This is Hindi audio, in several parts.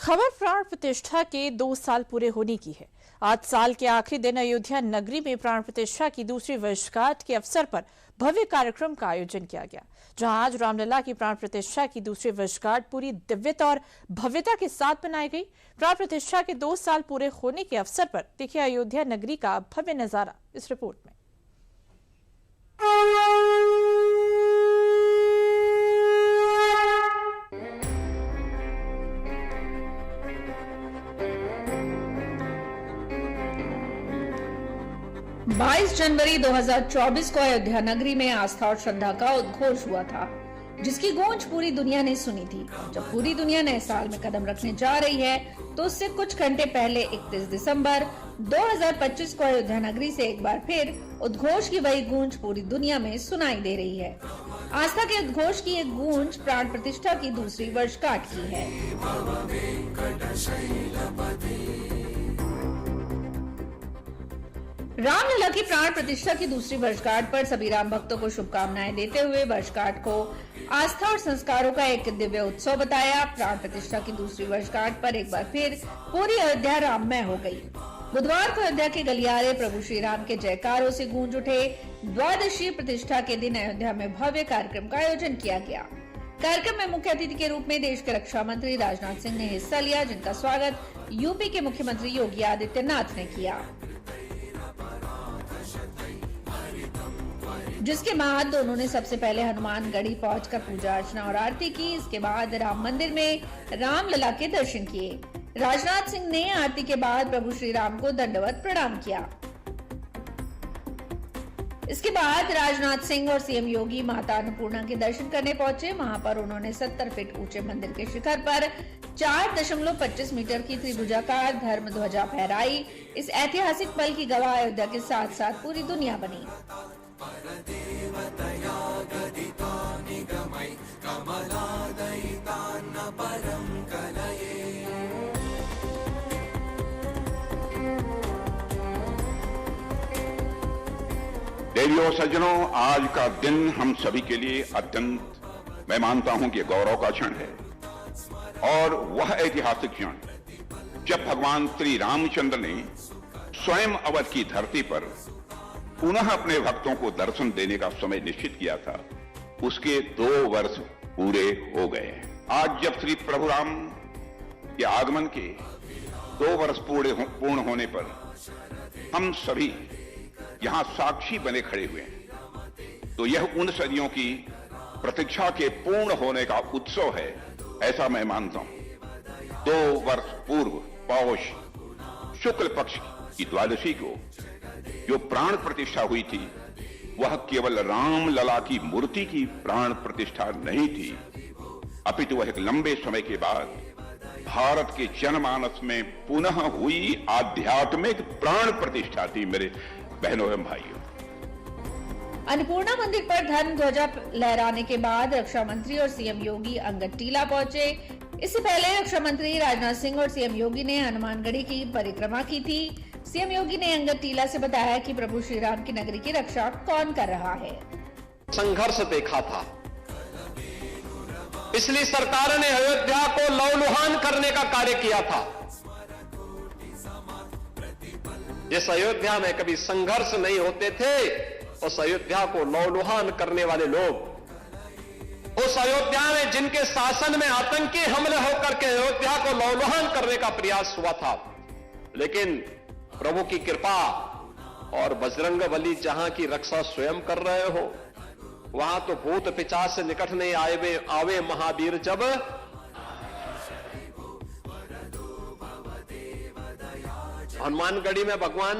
खबर प्राण प्रतिष्ठा के 2 साल पूरे होने की है। आज साल के आखिरी दिन अयोध्या नगरी में प्राण प्रतिष्ठा की दूसरी वर्षगांठ के अवसर पर भव्य कार्यक्रम का आयोजन किया गया, जहां आज रामलला की प्राण प्रतिष्ठा की दूसरी वर्षगांठ पूरी दिव्यता और भव्यता के साथ मनाई गई। प्राण प्रतिष्ठा के 2 साल पूरे होने के अवसर पर देखिए अयोध्या नगरी का भव्य नजारा इस रिपोर्ट में। 22 जनवरी 2024 को अयोध्या नगरी में आस्था और श्रद्धा का उद्घोष हुआ था, जिसकी गूंज पूरी दुनिया ने सुनी थी। जब पूरी दुनिया नए साल में कदम रखने जा रही है, तो उससे कुछ घंटे पहले 31 दिसंबर 2025 को अयोध्या नगरी से एक बार फिर उद्घोष की वही गूंज पूरी दुनिया में सुनाई दे रही है। आस्था के उद्घोष की एक गूंज प्राण प्रतिष्ठा की दूसरी वर्षगांठ की है। रामलला की प्राण प्रतिष्ठा की दूसरी वर्षगांठ पर सभी राम भक्तों को शुभकामनाएं देते हुए वर्षगांठ को आस्था और संस्कारों का एक दिव्य उत्सव बताया। प्राण प्रतिष्ठा की दूसरी वर्षगांठ पर एक बार फिर पूरी अयोध्या राममय हो गई। बुधवार को अयोध्या के गलियारे प्रभु श्री राम के जयकारों से गूंज उठे। द्वादशी प्रतिष्ठा के दिन अयोध्या में भव्य कार्यक्रम का आयोजन किया गया। कार्यक्रम में मुख्य अतिथि के रूप में देश के रक्षा मंत्री राजनाथ सिंह ने हिस्सा लिया, जिनका स्वागत यूपी के मुख्यमंत्री योगी आदित्यनाथ ने किया, जिसके बाद दोनों ने सबसे पहले हनुमानगढ़ी पहुंचकर पूजा अर्चना और आरती की। इसके बाद राम मंदिर में रामलला के दर्शन किए। राजनाथ सिंह ने आरती के बाद प्रभु श्री राम को दंडवत प्रणाम किया। इसके बाद राजनाथ सिंह और सीएम योगी माता अन्नपूर्णा के दर्शन करने पहुंचे। वहां पर उन्होंने 70 फीट ऊंचे मंदिर के शिखर पर 4.25 मीटर की त्रिभुजाकार धर्म ध्वजा फहराई। इस ऐतिहासिक पल की गवाह अयोध्या के साथ साथ पूरी दुनिया बनी। देवियों सज्जनों, आज का दिन हम सभी के लिए अत्यंत, मैं मानता हूं कि गौरव का क्षण है, और वह ऐतिहासिक क्षण जब भगवान श्री रामचंद्र ने स्वयं अवध की धरती पर पुनः अपने भक्तों को दर्शन देने का समय निश्चित किया था, उसके 2 वर्ष पूरे हो गए। आज जब श्री प्रभु राम के आगमन के 2 वर्ष पूर्ण होने पर हम सभी यहां साक्षी बने खड़े हुए हैं, तो यह उन सदियों की प्रतीक्षा के पूर्ण होने का उत्सव है, ऐसा मैं मानता हूं। 2 वर्ष पूर्व पौष शुक्ल पक्ष की द्वादशी को जो प्राण प्रतिष्ठा हुई थी, वह केवल रामलला की मूर्ति की प्राण प्रतिष्ठा नहीं थी, अपितु वह एक लंबे समय के बाद भारत के जनमानस में पुनः हुई आध्यात्मिक प्राण प्रतिष्ठा थी। मेरे बहनों एवं भाइयों, अन्नपूर्णा मंदिर पर धर्म ध्वजा लहराने के बाद रक्षा मंत्री और सीएम योगी अंगद टीला पहुंचे। इससे पहले रक्षा मंत्री राजनाथ सिंह और सीएम योगी ने हनुमानगढ़ी की परिक्रमा की थी। सीएम योगी ने अंगद टीला से बताया कि प्रभु श्री राम की नगरी की रक्षा कौन कर रहा है। संघर्ष देखा था, इसलिए सरकार ने अयोध्या को लौलुहान करने का कार्य किया था। जिस अयोध्या में कभी संघर्ष नहीं होते थे, उस अयोध्या को लौलुहान करने वाले लोग, उस अयोध्या में जिनके शासन में आतंकी हमले होकर के अयोध्या को लौलुहान करने का प्रयास हुआ था, लेकिन प्रभु की कृपा और बजरंगबली जहां की रक्षा स्वयं कर रहे हो, वहां तो भूत पिशाच से निकट नहीं आवे महावीर जब। हनुमानगढ़ी में भगवान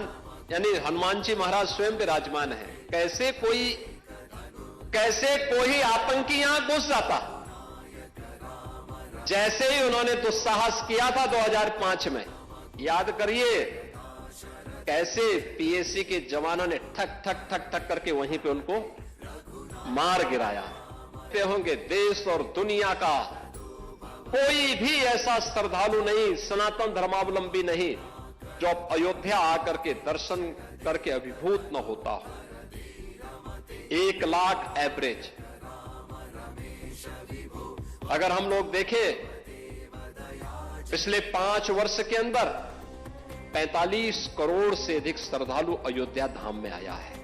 यानी हनुमान जी महाराज स्वयं विराजमान है। कैसे कोई आतंकी यहां घुस जाता, जैसे ही उन्होंने दुस्साहस किया था 2005 में, याद करिए कैसे पीएसी के जवानों ने ठक ठक ठक ठक करके वहीं पे उनको मार गिराया। होंगे देश और दुनिया का कोई भी ऐसा श्रद्धालु नहीं, सनातन धर्मावलंबी नहीं, जो अयोध्या आकर के दर्शन करके अभिभूत न होता हो। 1 लाख एवरेज अगर हम लोग देखें पिछले 5 वर्ष के अंदर 45 करोड़ से अधिक श्रद्धालु अयोध्या धाम में आया है।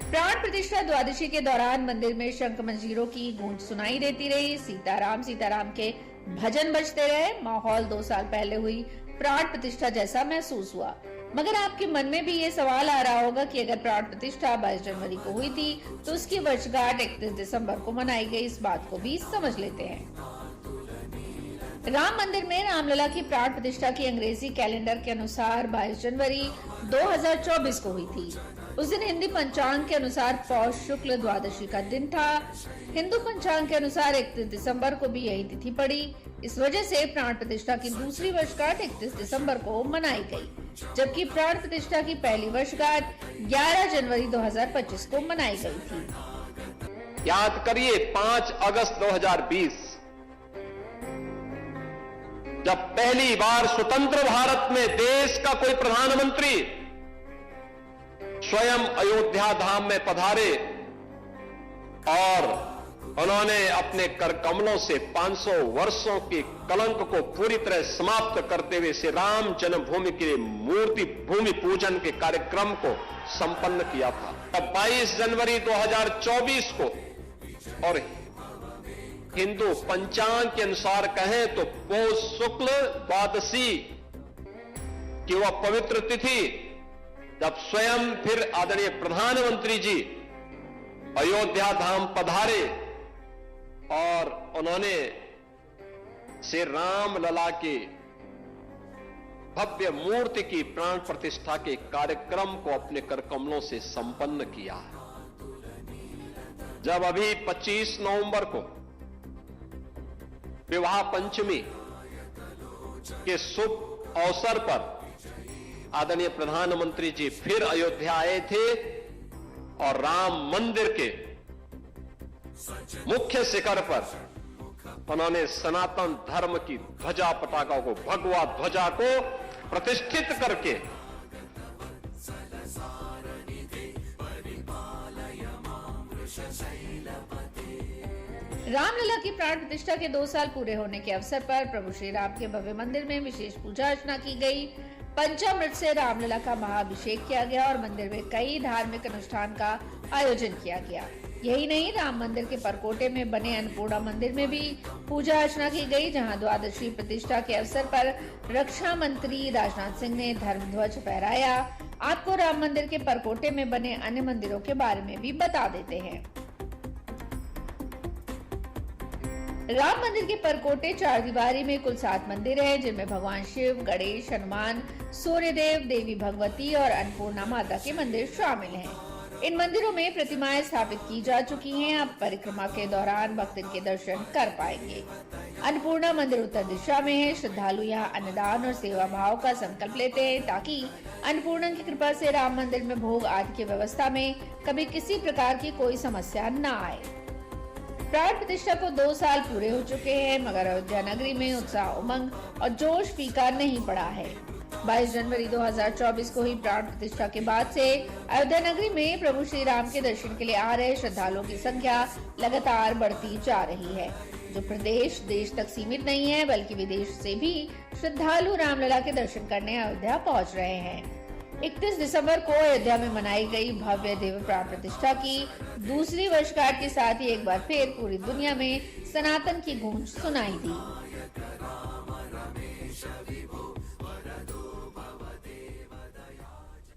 प्राण प्रतिष्ठा द्वादशी के दौरान मंदिर में शंख मंजीरों की गूंज सुनाई देती रही। सीताराम सीताराम के भजन बजते रहे। माहौल 2 साल पहले हुई प्राण प्रतिष्ठा जैसा महसूस हुआ। मगर आपके मन में भी ये सवाल आ रहा होगा कि अगर प्राण प्रतिष्ठा 22 जनवरी को हुई थी तो उसकी वर्षगांठ 31 दिसंबर को मनाई गई। इस बात को भी समझ लेते हैं। राम मंदिर में रामलला की प्राण प्रतिष्ठा की अंग्रेजी कैलेंडर के अनुसार 22 जनवरी 2024 को हुई थी। उस दिन हिंदी पंचांग के अनुसार पौष शुक्ल द्वादशी का दिन था। हिंदू पंचांग के अनुसार 31 दिसंबर को भी यही तिथि पड़ी। इस वजह से प्राण प्रतिष्ठा की दूसरी वर्षगांठ 31 दिसंबर को मनाई गई, जबकि प्राण प्रतिष्ठा की पहली वर्षगांठ 11 जनवरी 2025 को मनाई गई थी। याद करिए 5 अगस्त 2020 जब पहली बार स्वतंत्र भारत में देश का कोई प्रधानमंत्री स्वयं अयोध्या धाम में पधारे और उन्होंने अपने कर कमलों से 500 वर्षों के कलंक को पूरी तरह समाप्त करते हुए श्री राम जन्मभूमि के मूर्ति भूमि पूजन के कार्यक्रम को संपन्न किया था। तब 22 जनवरी 2024 को और हिंदू पंचांग के अनुसार कहें तो पौष शुक्ल द्वादशी की वह पवित्र तिथि जब स्वयं फिर आदरणीय प्रधानमंत्री जी अयोध्या धाम पधारे और उन्होंने श्री राम लला की भव्य मूर्ति की प्राण प्रतिष्ठा के कार्यक्रम को अपने कर कमलों से संपन्न किया। जब अभी 25 नवंबर को विवाह पंचमी के शुभ अवसर पर आदरणीय प्रधानमंत्री जी फिर अयोध्या आए थे और राम मंदिर के मुख्य शिखर पर उन्होंने सनातन धर्म की ध्वजा पताका को भगवा ध्वजा को प्रतिष्ठित करके रामलला की प्राण प्रतिष्ठा के 2 साल पूरे होने के अवसर पर प्रभु श्री राम के भव्य मंदिर में विशेष पूजा अर्चना की गई। पंचामृत से रामलला का महाअभिषेक किया गया और मंदिर में कई धार्मिक अनुष्ठान का आयोजन किया गया। यही नहीं, राम मंदिर के परकोटे में बने अन्नपूर्णा मंदिर में भी पूजा अर्चना की गई, जहां द्वादशी प्रतिष्ठा के अवसर पर रक्षा मंत्री राजनाथ सिंह ने धर्म ध्वज फहराया। आपको राम मंदिर के परकोटे में बने अन्य मंदिरों के बारे में भी बता देते हैं। राम मंदिर के परकोटे 4 दीवारी में कुल 7 मंदिर हैं, जिनमें भगवान शिव, गणेश, हनुमान, सूर्यदेव, देवी भगवती और अन्नपूर्णा माता के मंदिर शामिल हैं। इन मंदिरों में प्रतिमाएं स्थापित की जा चुकी हैं। अब परिक्रमा के दौरान भक्त इनके दर्शन कर पाएंगे। अन्नपूर्णा मंदिर उत्तर दिशा में है। श्रद्धालु यहाँ अन्नदान और सेवा भाव का संकल्प लेते हैं ताकि अन्नपूर्णा की कृपा से राम मंदिर में भोग आदि की व्यवस्था में कभी किसी प्रकार की कोई समस्या न आए। प्राण प्रतिष्ठा को 2 साल पूरे हो चुके हैं, मगर अयोध्या नगरी में उत्साह, उमंग और जोश फीका नहीं पड़ा है। 22 जनवरी 2024 को हुई प्राण प्रतिष्ठा के बाद से अयोध्या नगरी में प्रभु श्री राम के दर्शन के लिए आ रहे श्रद्धालुओं की संख्या लगातार बढ़ती जा रही है, जो प्रदेश देश तक सीमित नहीं है बल्कि विदेश से भी श्रद्धालु रामलला के दर्शन करने अयोध्या पहुंच रहे हैं। 31 दिसंबर को अयोध्या में मनाई गई भव्य दिव्य प्राण प्रतिष्ठा की दूसरी वर्षगांठ के साथ ही एक बार फिर पूरी दुनिया में सनातन की गूंज सुनाई दी।